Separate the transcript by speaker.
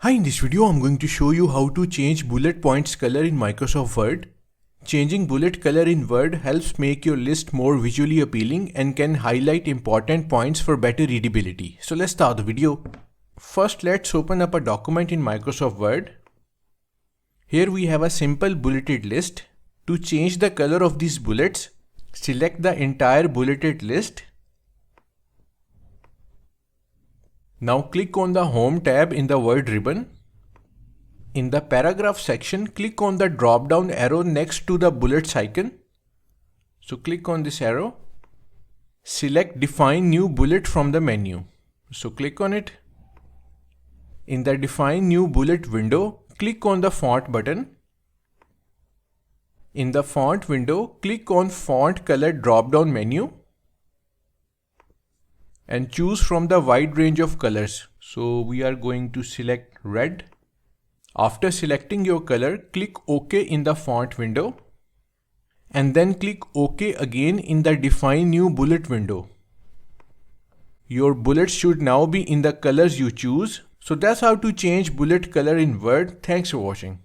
Speaker 1: Hi, in this video I'm going to show you how to change bullet points color in Microsoft Word. Changing bullet color in Word helps make your list more visually appealing and can highlight important points for better readability. So let's start the video. First, let's open up a document in Microsoft Word. Here we have a simple bulleted list. To change the color of these bullets, select the entire bulleted list. Now click on the Home tab in the Word ribbon. In the paragraph section, click on the drop-down arrow next to the bullets icon. So click on this arrow. Select Define New Bullet from the menu. So click on it. In the Define New Bullet window, click on the Font button. In the Font window, click on Font Color drop-down menu and choose from the wide range of colors. So we are going to select red. After selecting your color, click OK in the font window and then click OK again in the Define New Bullet window. Your bullets should now be in the colors you choose. So that's how to change bullet color in Word. Thanks for watching.